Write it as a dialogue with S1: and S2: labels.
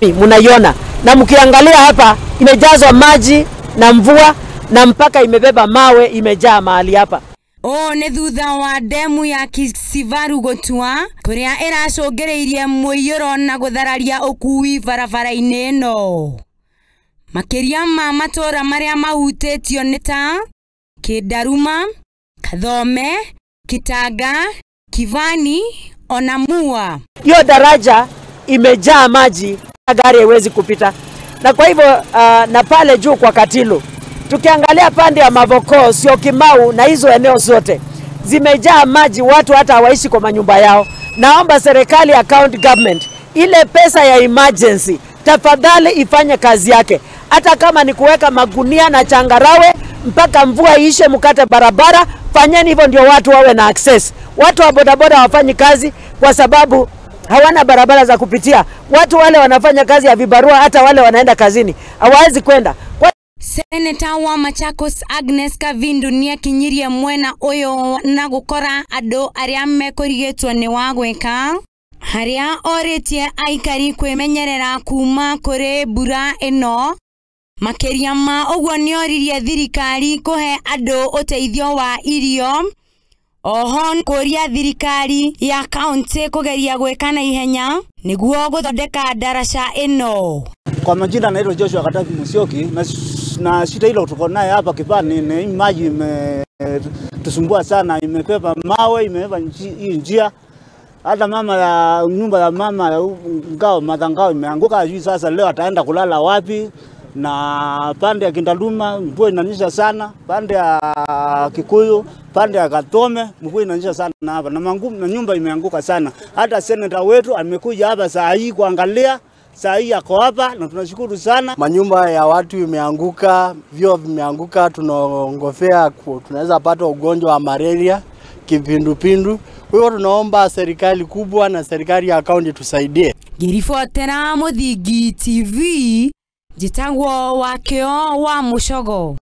S1: Mnaiona na mkiangalia hapa imejazwa maji na mvua na mpaka imebeba mawe imejaa mahali hapa.
S2: Nĩ thutha wa demu ya Kisivaru gũtua kũrĩa ĩracũngĩrĩirie mũiyũro na gũthararia ũkui barabara-inĩ ĩno. Makĩria ma matũra marĩa mahutĩtio nĩ ta Kĩndaruma, Kathome, Kitanga, Kivani ona Mua.
S1: Hiyo daraja imejaa maji, gari haiwezi kupita. Na kwa hivyo na pale juu kwa Katilo, tukiangalia pande ya Mavoko, Syokimau na hizo eneo zote zimejaa maji, watu hata hawaishi kwa manyumba yao. Naomba serikali ya county government, ile pesa ya emergency tafadhali ifanye kazi yake. Hata kama ni kuweka magunia na changarawe mpaka mvua iishe mkate barabara, fanyeni hivyo ndio watu wawe na access. Watu wa bodaboda wafanyi kazi kwa sababu hawana barabara za kupitia. Watu wale wanafanya kazi ya vibarua, hata wale wanaenda kazini hawawezi kwenda.
S2: Seneta wa Machakos Agnes Kavindu nĩakinyirie mwena ũyũ na gũkora andũ arĩa mekũrigĩtwo nĩ wa gwĩka, harĩa orĩtie aikari kwĩmenyerera kuma kũrĩ mbura ĩno. Makĩria ma ũguo nĩoririe thirikari kũhe andũ ũteithio wa irio. Oho kũria thirikari ya kaunti kũgeria gwĩka na ihenya nĩguo gũthondeka daraca ĩno.
S3: Kwa majina naitwa Joshua Kataki Musyoki, na shida hilo tuko naye hapa Kipani ni maji tusumbua sana, imepepa mawe, imebeba hii njia. Hata nyumba ya mama Madhangao imeanguka, hivi sasa leo ataenda kulala wapi? Na pande ya Kindaluma mvua inanyesha sana, pande ya Kikuyu, pande ya Katome mvua inanyesha sana hapa, na nyumba imeanguka sana. Hata seneta wetu amekuja hapa saa hii kuangalia, saa hii yako hapa na tunashukuru sana.
S4: Manyumba ya watu imeanguka, vyoo vimeanguka, tunaongofea tunaweza pata ugonjwa wa malaria, kipindupindu. Kwa hiyo tunaomba serikali kubwa na serikali ya kaunti tusaidie.
S2: Ngĩribotera Mũthingi TV, njĩtagwo Wakĩo wa Mũcogo.